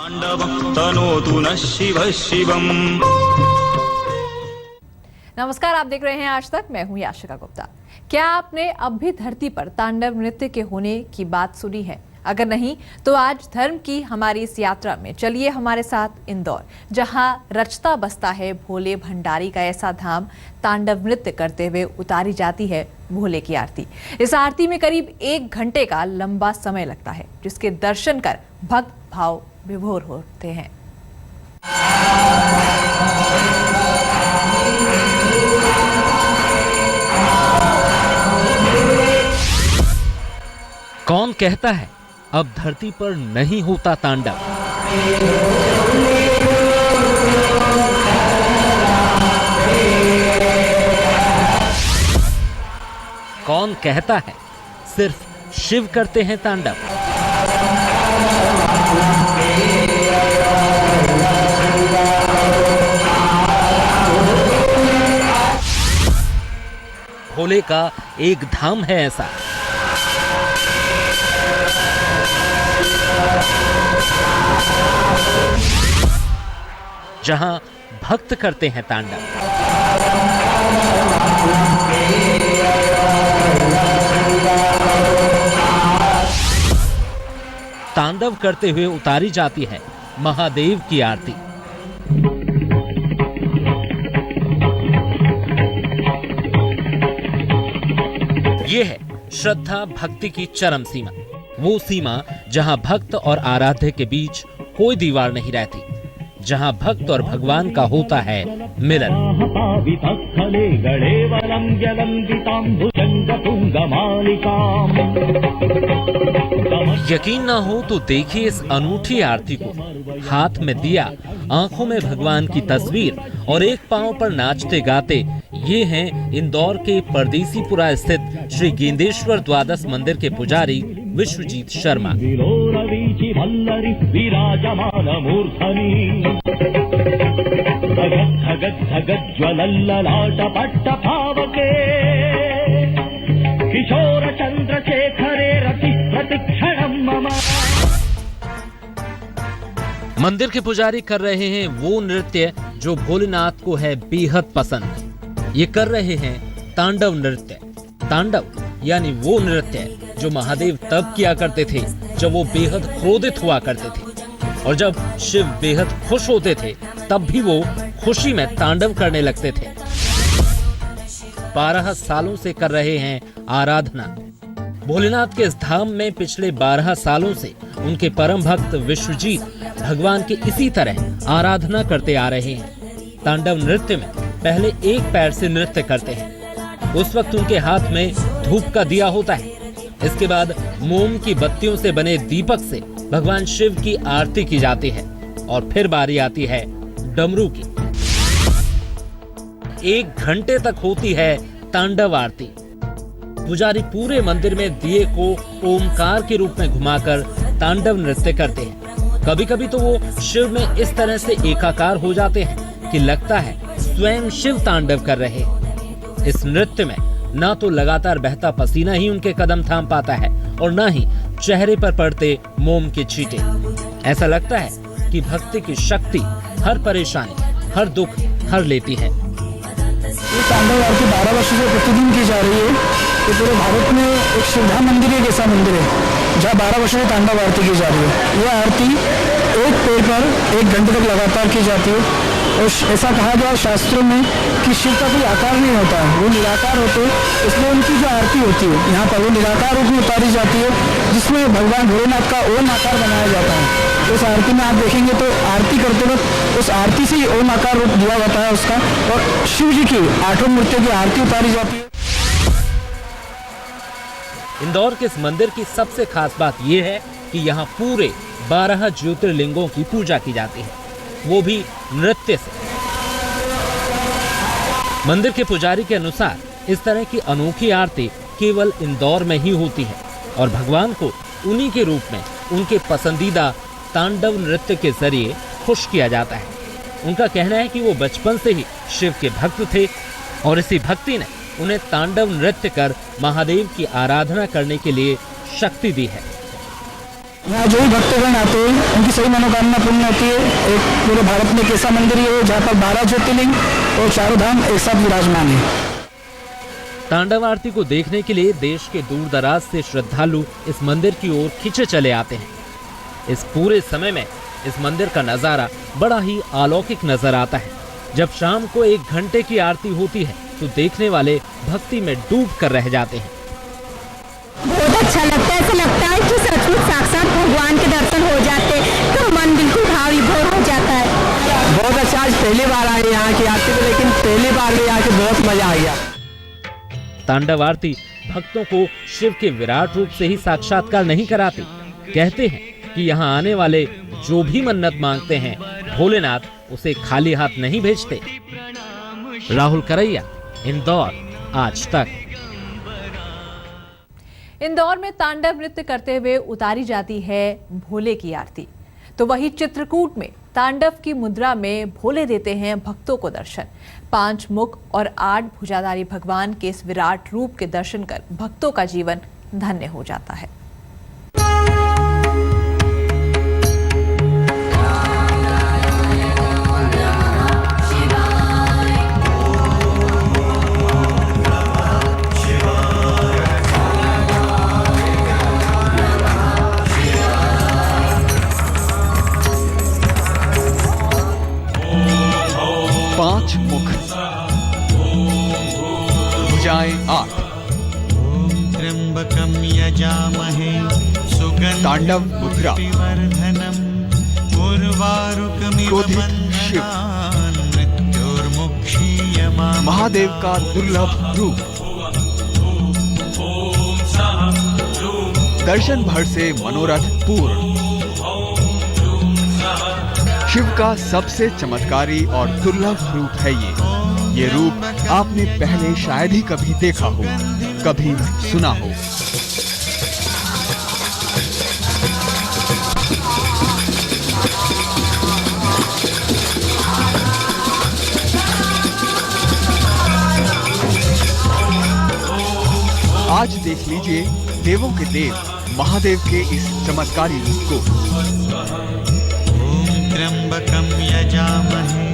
तनोतु नः शिवः शिवम्। नमस्कार, आप देख रहे हैं आज तक। मैं हूं याशिका गुप्ता। क्या आपने अब भी धरती पर तांडव नृत्य के होने की बात सुनी है? अगर नहीं तो आज धर्म की हमारी इस यात्रा में चलिए हमारे साथ इंदौर, जहां रचता बसता है भोले भंडारी का ऐसा धाम। तांडव नृत्य करते हुए उतारी जाती है भोले की आरती। इस आरती में करीब 1 घंटे का लंबा समय लगता है, जिसके दर्शन कर भक्त भाव विभोर होते हैं। कौन कहता है अब धरती पर नहीं होता तांडव? कौन कहता है सिर्फ शिव करते हैं तांडव? भोले का एक धाम है ऐसा, जहां भक्त करते हैं तांडव। तांडव करते हुए उतारी जाती है महादेव की आरती। यह है श्रद्धा भक्ति की चरम सीमा, वो सीमा जहां भक्त और आराध्य के बीच कोई दीवार नहीं रहती, जहां भक्त और भगवान का होता है मिलन। यकीन ना हो तो देखिए इस अनूठी आरती को। हाथ में दिया, आंखों में भगवान की तस्वीर और एक पांव पर नाचते गाते ये हैं इंदौर के परदेसीपुरा स्थित श्री गेंदेश्वर द्वादश मंदिर के पुजारी विश्वजीत शर्मा। किशोर चंद्रशेखरे रति प्रतिक्षणम मम। मंदिर के पुजारी कर रहे हैं वो नृत्य जो भोलेनाथ को है बेहद पसंद। ये कर रहे हैं तांडव नृत्य। तांडव यानी वो नृत्य जो महादेव तब किया करते थे जब वो बेहद क्रोधित हुआ करते थे, और जब शिव बेहद खुश होते थे तब भी वो खुशी में तांडव करने लगते थे। 12 सालों से कर रहे हैं आराधना। भोलेनाथ के इस धाम में पिछले 12 सालों से उनके परम भक्त विश्वजीत भगवान की इसी तरह आराधना करते आ रहे हैं। तांडव नृत्य में पहले एक पैर से नृत्य करते हैं। उस वक्त उनके हाथ में धूप का दिया होता है। इसके बाद मोम की बत्तियों से बने दीपक से भगवान शिव की आरती की जाती है, और फिर बारी आती है डमरू की। 1 घंटे तक होती है तांडव आरती। पुजारी पूरे मंदिर में दिए को ओमकार के रूप में घुमाकर तांडव नृत्य करते हैं। कभी कभी तो वो शिव में इस तरह से एकाकार हो जाते हैं कि लगता है स्वयं शिव तांडव कर रहे। इस नृत्य में ना तो लगातार बहता पसीना ही उनके कदम थाम पाता है, और ना ही चेहरे पर पड़ते मोम के छींटे। ऐसा लगता है कि भक्ति की शक्ति हर परेशानी, हर दुख हर लेती है। ये तांडव आरती 12 वर्षों से प्रतिदिन की जा रही है। ये पूरे भारत में एक श्रद्धा मंदिर एक ऐसा मंदिर है जहाँ 12 वर्षों से तांडव आरती की जा रही है। यह आरती एक पेड़ पर 1 घंटे तक लगातार की जाती है, और ऐसा कहा गया शास्त्रों में कि शिव का कोई आकार नहीं होता है, वो निराकार होते हैं, इसलिए उनकी जो आरती होती है यहाँ पर वो निराकार रूप में उतारी जाती है, जिसमें भगवान भोलेनाथ का ओम आकार बनाया जाता है। उस आरती में आप देखेंगे तो आरती करते वक्त उस आरती से ही ओम आकार रूप दिया जाता है उसका, और शिव जी की 8 मूर्तियों की आरती उतारी जाती है। इंदौर के इस मंदिर की सबसे खास बात यह है कि यहाँ पूरे 12 ज्योतिर्लिंगों की पूजा की जाती है, वो भी नृत्य से। मंदिर के पुजारी के अनुसार इस तरह की अनोखी आरती केवल इंदौर में ही होती है, और भगवान को उन्हीं के रूप में उनके पसंदीदा तांडव नृत्य के जरिए खुश किया जाता है। उनका कहना है कि वो बचपन से ही शिव के भक्त थे, और इसी भक्ति ने उन्हें तांडव नृत्य कर महादेव की आराधना करने के लिए शक्ति दी है। यहाँ जो भी भक्तगण आते हैं उनकी सही मनोकामना पूर्ण होती है। एक पूरे भारत में एक ऐसा मंदिर है जहाँ पर 12 ज्योतिर्लिंग और चारों धाम एक साथ विराजमान है। तांडव आरती को देखने के लिए देश के दूर दराज से श्रद्धालु इस मंदिर की ओर खिंचे चले आते हैं। इस पूरे समय में इस मंदिर का नजारा बड़ा ही अलौकिक नजर आता है। जब शाम को 1 घंटे की आरती होती है तो देखने वाले भक्ति में डूब कर रह जाते हैं। बहुत अच्छा लगता है, ऐसा लगता है कि सचमुच साक्षात भगवान के दर्शन हो जाते हैं तो मन बिल्कुल भाव विभोर हो जाता है। बहुत अच्छा, आज पहली बार आए यहाँ की आरती में, लेकिन पहली बार भी आके बहुत मजा आ गया। तांडव आरती भक्तों को शिव के विराट रूप से ही साक्षात्कार नहीं कराती। कहते हैं कि यहाँ आने वाले जो भी मन्नत मांगते हैं भोलेनाथ उसे खाली हाथ नहीं भेजते। राहुल करैया, इंदौर, आज तक। इंदौर में तांडव नृत्य करते हुए उतारी जाती है भोले की आरती, तो वही चित्रकूट में तांडव की मुद्रा में भोले देते हैं भक्तों को दर्शन। 5 मुख और 8 भुजाधारी भगवान के इस विराट रूप के दर्शन कर भक्तों का जीवन धन्य हो जाता है। भुजाएं 8। त्र्यंबकं यजामहे तांडव मुद्रा। क्रोधित शिव, महादेव का दुर्लभ रूप। दर्शन भर से मनोरथ पूर्ण। शिव का सबसे चमत्कारी और दुर्लभ रूप है ये रूप आपने पहले शायद ही कभी देखा हो, कभी सुना हो। आज देख लीजिए देवों के देव महादेव के इस चमत्कारी रूप को। त्र्यंबकं यजामहे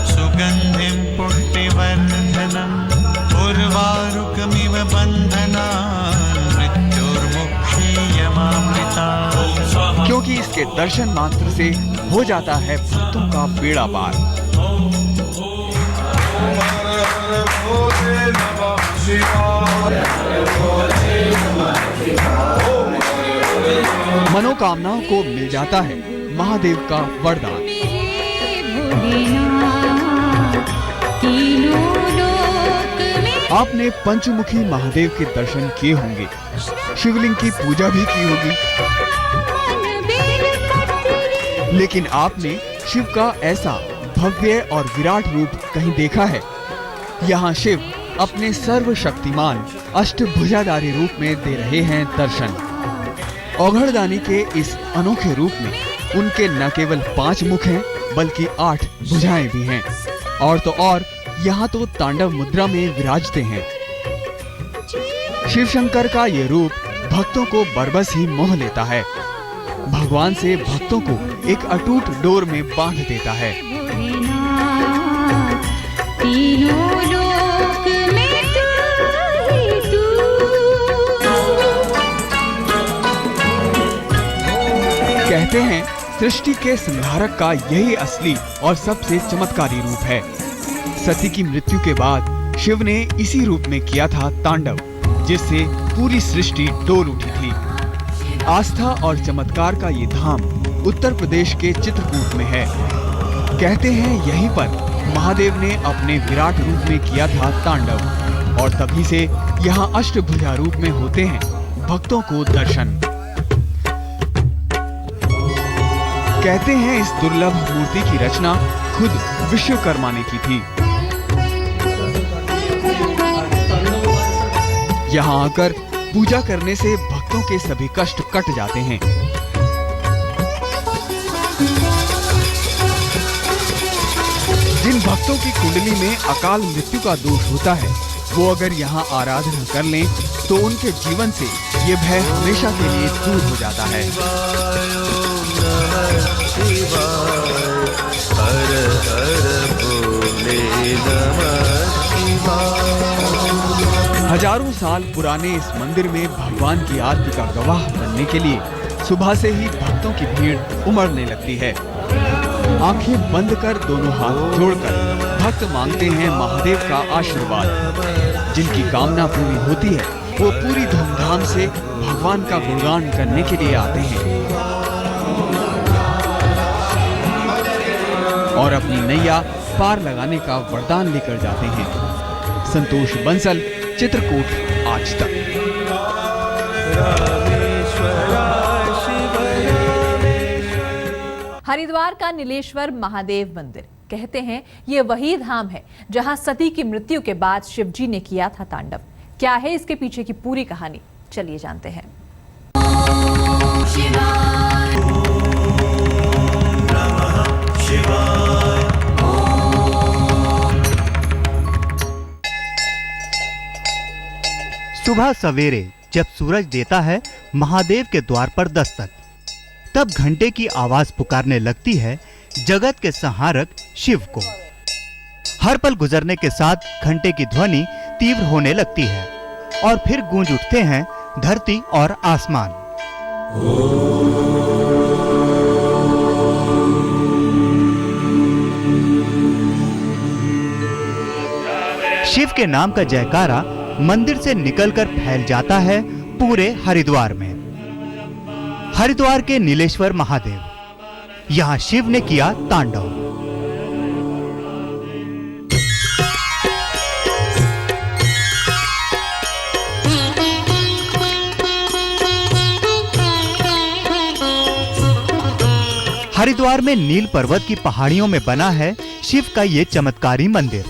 सुगंधिं पुष्टिवर्धनम् उर्वारुकमिव बन्धनान् मृत्युर्मुक्षीयमामृतात्। क्योंकि इसके दर्शन मात्र से हो जाता है भक्तों का बेड़ा पार। मनोकामनाओं को मिल जाता है महादेव का वरदान। आपने पंचमुखी महादेव के दर्शन किए होंगे, शिवलिंग की पूजा भी की होगी, लेकिन आपने शिव का ऐसा भव्य और विराट रूप कहीं देखा है? यहाँ शिव अपने सर्वशक्तिमान अष्टभुजाधारी रूप में दे रहे हैं दर्शन। औघड़दानी के इस अनोखे रूप में उनके न केवल 5 मुख हैं बल्कि 8 भुजाएं भी हैं। और तो और यहाँ तो तांडव मुद्रा में विराजते हैं। शिव शंकर का ये रूप भक्तों को बरबस ही मोह लेता है। भगवान से भक्तों को एक अटूट डोर में बांध देता है। कहते हैं सृष्टि के संहारक का यही असली और सबसे चमत्कारी रूप है। सती की मृत्यु के बाद शिव ने इसी रूप में किया था तांडव, जिससे पूरी सृष्टि डोल उठी थी। आस्था और चमत्कार का ये धाम उत्तर प्रदेश के चित्रकूट में है। कहते हैं यहीं पर महादेव ने अपने विराट रूप में किया था तांडव, और तभी से यहाँ अष्टभुजा रूप में होते हैं भक्तों को दर्शन। कहते हैं इस दुर्लभ मूर्ति की रचना खुद विश्वकर्मा ने की थी। यहाँ आकर पूजा करने से भक्तों के सभी कष्ट कट जाते हैं। जिन भक्तों की कुंडली में अकाल मृत्यु का दोष होता है, वो अगर यहाँ आराधना कर लें तो उनके जीवन से ये भय हमेशा के लिए दूर हो जाता है। हजारों साल पुराने इस मंदिर में भगवान की आरती का गवाह बनने के लिए सुबह से ही भक्तों की भीड़ उमड़ने लगती है। आंखें बंद कर दोनों हाथ जोड़कर भक्त मांगते हैं महादेव का आशीर्वाद। जिनकी कामना पूरी होती है वो पूरी धूमधाम से भगवान का गुणगान करने के लिए आते हैं और अपनी नैया पार लगाने का वरदान लेकर जाते हैं। संतोष बंसल, चित्रकूट, आज तक। हरिद्वार का नीलेश्वर महादेव मंदिर, कहते हैं ये वही धाम है जहां सती की मृत्यु के बाद शिवजी ने किया था तांडव। क्या है इसके पीछे की पूरी कहानी, चलिए जानते हैं। सुबह सवेरे जब सूरज देता है महादेव के द्वार पर दस्तक, तब घंटे की आवाज पुकारने लगती है जगत के संहारक शिव को। हर पल गुजरने के साथ घंटे की ध्वनि तीव्र होने लगती है और फिर गूंज उठते हैं धरती और आसमान। शिव के नाम का जयकारा मंदिर से निकलकर फैल जाता है पूरे हरिद्वार में। हरिद्वार के नीलेश्वर महादेव, यहां शिव ने किया तांडव। हरिद्वार में नील पर्वत की पहाड़ियों में बना है शिव का ये चमत्कारी मंदिर।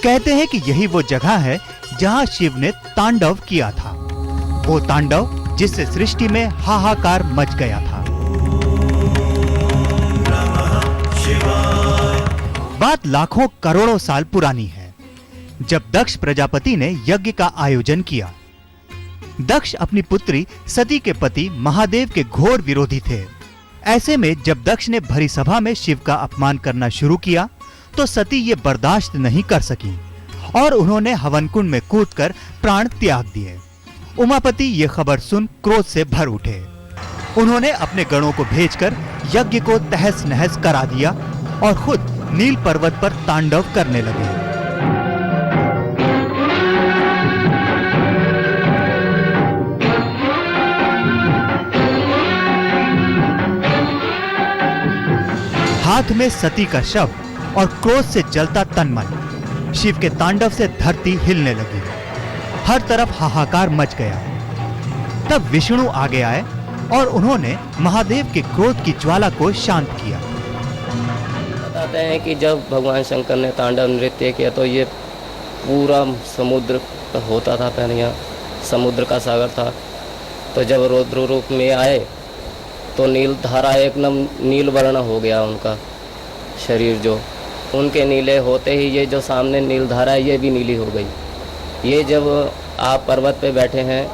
कहते हैं कि यही वो जगह है जहां शिव ने तांडव किया था, वो तांडव जिससे सृष्टि में हाहाकार मच गया था। बात लाखों करोड़ों साल पुरानी है, जब दक्ष प्रजापति ने यज्ञ का आयोजन किया। दक्ष अपनी पुत्री सती के पति महादेव के घोर विरोधी थे। ऐसे में जब दक्ष ने भरी सभा में शिव का अपमान करना शुरू किया तो सती ये बर्दाश्त नहीं कर सकी और उन्होंने हवन कुंड में कूदकर प्राण त्याग दिए। उमापति ये खबर सुन क्रोध से भर उठे। उन्होंने अपने गणों को भेजकर यज्ञ को तहस नहस करा दिया और खुद नील पर्वत पर तांडव करने लगे। हाथ में सती का शव और क्रोध से जलता तनमन, शिव के तांडव से धरती हिलने लगी। हर तरफ हाहाकार मच गया। तब विष्णु आगे आए और उन्होंने महादेव के क्रोध की ज्वाला को शांत किया। बताते हैं कि जब भगवान शंकर ने तांडव नृत्य किया तो ये पूरा समुद्र होता था, पहले यहाँ समुद्र का सागर था। तो जब रौद्र रूप में आए तो नील धारा एकदम नील वर्ण हो गया उनका शरीर। जो उनके नीले होते ही ये जो सामने नील धारा है ये भी नीली हो गई। ये जब आप पर्वत पे बैठे हैं,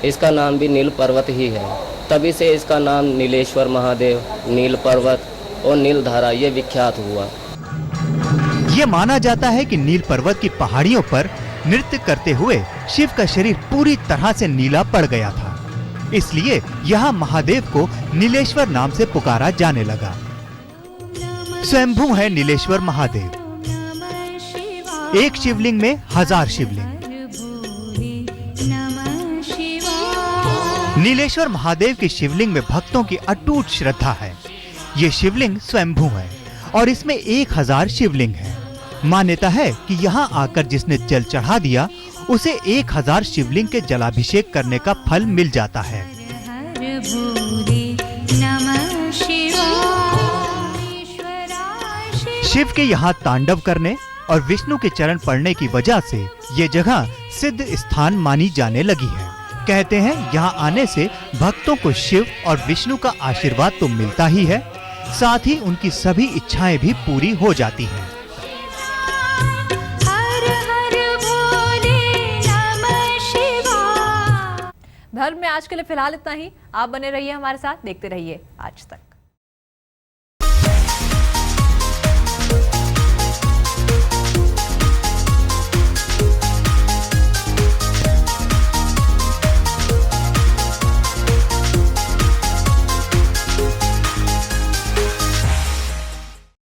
इसका नाम भी नील पर्वत ही है, तभी से इसका नाम नीलेश्वर महादेव, नील पर्वत और नील धारा ये विख्यात हुआ। ये माना जाता है कि नील पर्वत की पहाड़ियों पर नृत्य करते हुए शिव का शरीर पूरी तरह से नीला पड़ गया था, इसलिए यहाँ महादेव को नीलेश्वर नाम से पुकारा जाने लगा। स्वयंभू है नीलेश्वर महादेव। एक शिवलिंग में 1000 शिवलिंग। नीलेश्वर महादेव के शिवलिंग में भक्तों की अटूट श्रद्धा है। ये शिवलिंग स्वयंभू है और इसमें 1000 शिवलिंग है। मान्यता है कि यहाँ आकर जिसने जल चढ़ा दिया उसे 1000 शिवलिंग के जलाभिषेक करने का फल मिल जाता है। शिव के यहाँ तांडव करने और विष्णु के चरण पड़ने की वजह से ये जगह सिद्ध स्थान मानी जाने लगी है। कहते हैं यहाँ आने से भक्तों को शिव और विष्णु का आशीर्वाद तो मिलता ही है, साथ ही उनकी सभी इच्छाएं भी पूरी हो जाती हैं। धर्म में आज के लिए फिलहाल इतना ही। आप बने रहिए हमारे साथ, देखते रहिए आज तक।